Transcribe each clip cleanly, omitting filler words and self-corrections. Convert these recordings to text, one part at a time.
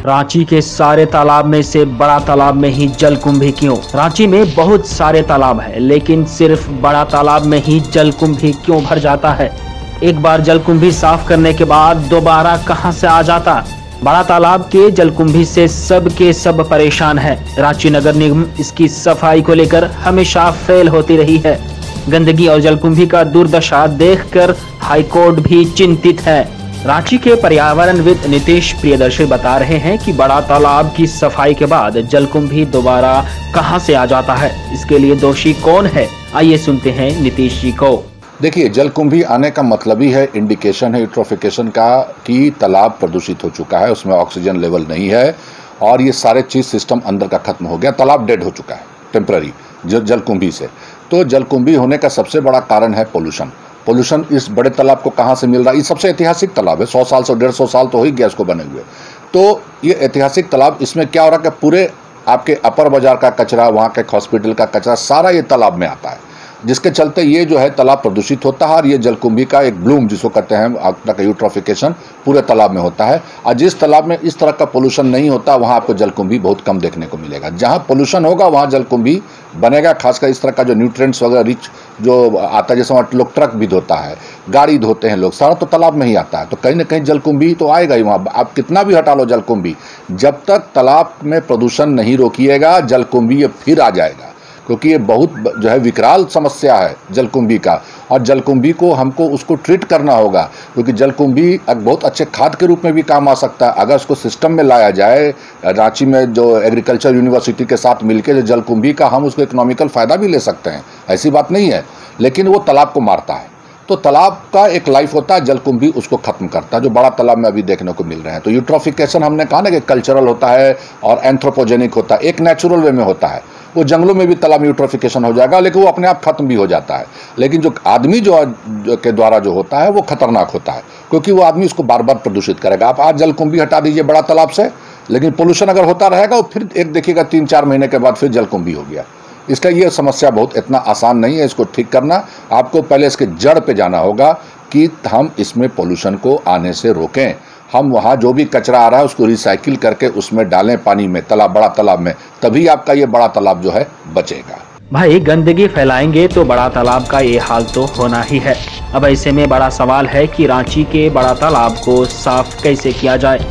रांची के सारे तालाब में से बड़ा तालाब में ही जलकुंभी क्यों? रांची में बहुत सारे तालाब है, लेकिन सिर्फ बड़ा तालाब में ही जलकुंभी क्यों भर जाता है? एक बार जलकुंभी साफ करने के बाद दोबारा कहां से आ जाता? बड़ा तालाब के जलकुंभी से सब के सब परेशान है। रांची नगर निगम इसकी सफाई को लेकर हमेशा फेल होती रही है। गंदगी और जलकुंभी का दुर्दशा देखकर हाईकोर्ट भी चिंतित है। रांची के पर्यावरणविद नीतीश प्रियदर्शी बता रहे हैं कि बड़ा तालाब की सफाई के बाद जलकुंभी दोबारा कहां से आ जाता है, इसके लिए दोषी कौन है? आइए सुनते हैं नीतीश जी को। देखिए, जलकुंभी आने का मतलब ही है, इंडिकेशन है यूट्रोफिकेशन का कि तालाब प्रदूषित हो चुका है, उसमें ऑक्सीजन लेवल नहीं है और ये सारे चीज सिस्टम अंदर का खत्म हो गया, तालाब डेड हो चुका है टेम्पररी जलकुंभी से। तो जलकुंभी होने का सबसे बड़ा कारण है पोल्यूशन। पोल्यूशन इस बड़े तालाब को कहाँ से मिल रहा है? ये सबसे ऐतिहासिक तालाब है, 100 साल से 150 साल तो हो ही गया इसको बने हुए। तो ये ऐतिहासिक तालाब, इसमें क्या हो रहा है कि पूरे आपके अपर बाजार का कचरा, वहाँ के हॉस्पिटल का कचरा सारा ये तालाब में आता है, जिसके चलते ये जो है तालाब प्रदूषित होता है और ये जलकुंभी का एक ब्लूम जिसको कहते हैं आपका यूट्रोफिकेशन पूरे तालाब में होता है। और जिस तालाब में इस तरह का पोल्यूशन नहीं होता वहाँ आपको जलकुंभी बहुत कम देखने को मिलेगा। जहाँ पोल्यूशन होगा वहाँ जलकुंभी बनेगा, खासकर इस तरह का जो न्यूट्रिएंट्स वगैरह रिच जो आता है, जैसे वहाँ लोग ट्रक भी धोता है, गाड़ी धोते हैं लोग, सारा तो तालाब में ही आता है। तो कहीं ना कहीं जलकुंभी तो आएगा ही वहाँ। आप कितना भी हटा लो जलकुंभी, जब तक तालाब में प्रदूषण नहीं रोकिएगा जलकुंभी ये फिर आ जाएगा, क्योंकि ये बहुत जो है विकराल समस्या है जलकुंभी का। और जलकुंभी को हमको उसको ट्रीट करना होगा, क्योंकि जलकुंभी एक बहुत अच्छे खाद के रूप में भी काम आ सकता है अगर उसको सिस्टम में लाया जाए। रांची में जो एग्रीकल्चर यूनिवर्सिटी के साथ मिलकर जो जलकुंभी का हम उसको इकोनॉमिकल फ़ायदा भी ले सकते हैं, ऐसी बात नहीं है, लेकिन वो तालाब को मारता है। तो तालाब का एक लाइफ होता है, जलकुंभी उसको खत्म करता है, जो बड़ा तालाब में अभी देखने को मिल रहे हैं। तो यूट्रोफिकेशन हमने कहा ना कि कल्चरल होता है और एंथ्रोपोजेनिक होता है, एक नेचुरल वे में होता है। वो जंगलों में भी तालाब में यूट्रोफिकेशन हो जाएगा, लेकिन वो अपने आप खत्म भी हो जाता है। लेकिन जो आदमी जो के द्वारा जो होता है वो खतरनाक होता है, क्योंकि वो आदमी उसको बार बार प्रदूषित करेगा। आप आज जलकुंभी हटा दीजिए बड़ा तालाब से, लेकिन पोल्यूशन अगर होता रहेगा वो फिर एक देखिएगा 3-4 महीने के बाद फिर जलकुंभी हो गया। इसलिए ये समस्या बहुत इतना आसान नहीं है इसको ठीक करना। आपको पहले इसके जड़ पे जाना होगा कि हम इसमें पोल्यूशन को आने से रोकें। हम वहाँ जो भी कचरा आ रहा है उसको रिसाइकिल करके उसमें डालें पानी में, तालाब बड़ा तालाब में, तभी आपका ये बड़ा तालाब जो है बचेगा। भाई, गंदगी फैलाएंगे तो बड़ा तालाब का ये हाल तो होना ही है। अब ऐसे में बड़ा सवाल है कि रांची के बड़ा तालाब को साफ कैसे किया जाए?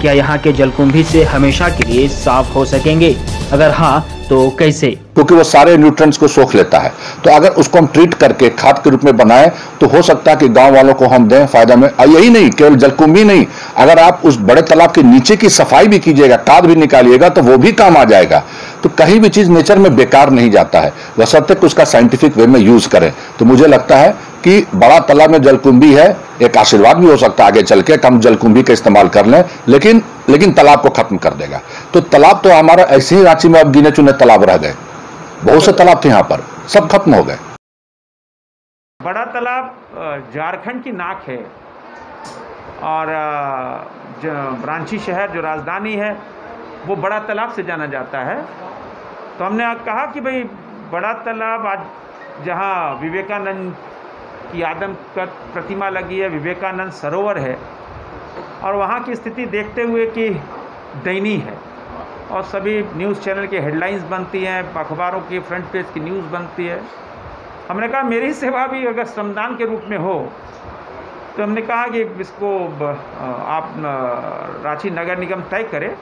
क्या यहाँ के जलकुंभी से हमेशा के लिए साफ हो सकेंगे? अगर हाँ तो कैसे? क्योंकि वो सारे न्यूट्रिएंट्स को सोख लेता है। तो अगर उसको हम ट्रीट करके खाद के रूप में बनाएं तो हो सकता है कि गांव वालों को हम दें फायदा में। और यही नहीं, केवल जलकुंभी नहीं, अगर आप उस बड़े तालाब के नीचे की सफाई भी कीजिएगा, खाद भी निकालिएगा, तो वो भी काम आ जाएगा। तो कहीं भी चीज नेचर में बेकार नहीं जाता है, बशर्ते कि उसका साइंटिफिक वे में यूज करें। तो मुझे लगता है कि बड़ा तालाब में जलकुंभी है, एक आशीर्वाद भी हो सकता है आगे चल के, हम जलकुंभी का इस्तेमाल कर लें, लेकिन तालाब को खत्म कर देगा। तो तालाब तो हमारा ऐसे ही रांची में अब गिने चुने तालाब रह गए, बहुत से तालाब थे यहाँ पर, सब खत्म हो गए। बड़ा तालाब झारखंड की नाक है और रांची शहर जो राजधानी है वो बड़ा तालाब से जाना जाता है। तो हमने कहा कि भाई बड़ा तालाब आज जहाँ विवेकानंद की आदमकद प्रतिमा लगी है, विवेकानंद सरोवर है, और वहाँ की स्थिति देखते हुए कि दयनीय है और सभी न्यूज़ चैनल के हेडलाइंस बनती हैं, अखबारों की फ्रंट पेज की न्यूज़ बनती है। हमने कहा मेरी सेवा भी अगर श्रमदान के रूप में हो, तो हमने कहा कि इसको आप रांची नगर निगम तय करें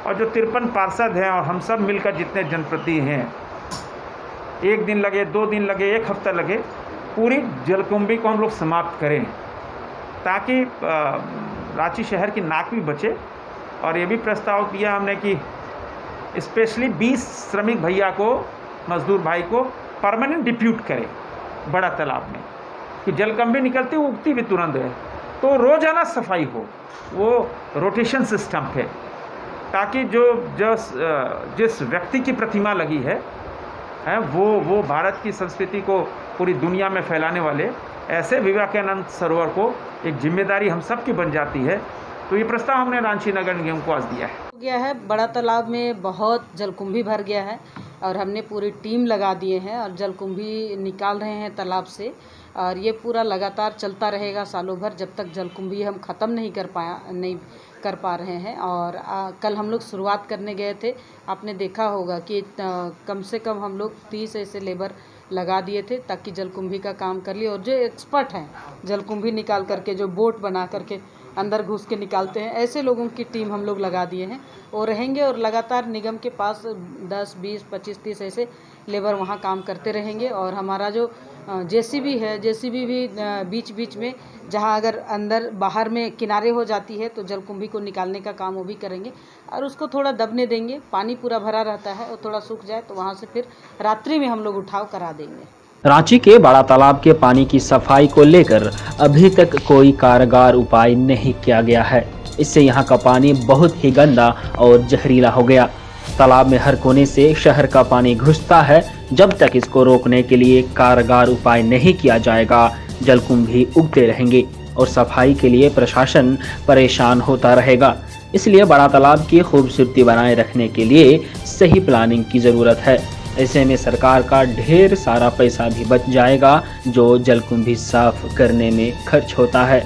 और जो 53 पार्षद हैं और हम सब मिलकर जितने जनप्रतिनिधि हैं, 1 दिन लगे, 2 दिन लगे, 1 हफ्ता लगे, पूरी जलकुंभी को हम लोग समाप्त करें, ताकि रांची शहर की नाक भी बचे। और ये भी प्रस्ताव दिया हमने कि स्पेशली 20 श्रमिक भैया को, मजदूर भाई को परमानेंट डिप्यूट करें बड़ा तालाब में, कि जलकुंभी निकलती उगती भी तुरंत है, तो रोज़ाना सफाई हो, वो रोटेशन सिस्टम है, ताकि जिस व्यक्ति की प्रतिमा लगी है वो भारत की संस्कृति को पूरी दुनिया में फैलाने वाले ऐसे विवेकानंद सरोवर को एक जिम्मेदारी हम सब की बन जाती है। तो ये प्रस्ताव हमने रांची नगर निगम को आज दिया है। बड़ा तालाब में बहुत जलकुंभी भर गया है और हमने पूरी टीम लगा दिए हैं और जलकुंभी निकाल रहे हैं तालाब से। और ये पूरा लगातार चलता रहेगा सालों भर, जब तक जलकुंभी हम ख़त्म नहीं कर पा रहे हैं। और कल हम लोग शुरुआत करने गए थे, आपने देखा होगा कि कम से कम हम लोग 30 ऐसे लेबर लगा दिए थे ताकि जलकुंभी का काम कर लिए। और जो एक्सपर्ट हैं जलकुंभी निकाल करके, जो बोट बना करके अंदर घुस के निकालते हैं, ऐसे लोगों की टीम हम लोग लगा दिए हैं और रहेंगे। और लगातार निगम के पास 10, 20, 25, 30 ऐसे लेबर वहाँ काम करते रहेंगे। और हमारा जो जेसीबी है, जेसीबी भी बीच बीच में जहाँ अगर अंदर बाहर में किनारे हो जाती है तो जलकुंभी को निकालने का काम वो भी करेंगे और उसको थोड़ा दबने देंगे। पानी पूरा भरा रहता है और थोड़ा सूख जाए तो वहाँ से फिर रात्रि में हम लोग उठाव करा देंगे। रांची के बड़ा तालाब के पानी की सफाई को लेकर अभी तक कोई कारगर उपाय नहीं किया गया है। इससे यहाँ का पानी बहुत ही गंदा और जहरीला हो गया। तालाब में हर कोने से शहर का पानी घुसता है। जब तक इसको रोकने के लिए कारगर उपाय नहीं किया जाएगा, जलकुंभी उगते रहेंगे और सफाई के लिए प्रशासन परेशान होता रहेगा। इसलिए बड़ा तालाब की खूबसूरती बनाए रखने के लिए सही प्लानिंग की जरूरत है। ऐसे में सरकार का ढेर सारा पैसा भी बच जाएगा जो जलकुंभी साफ करने में खर्च होता है।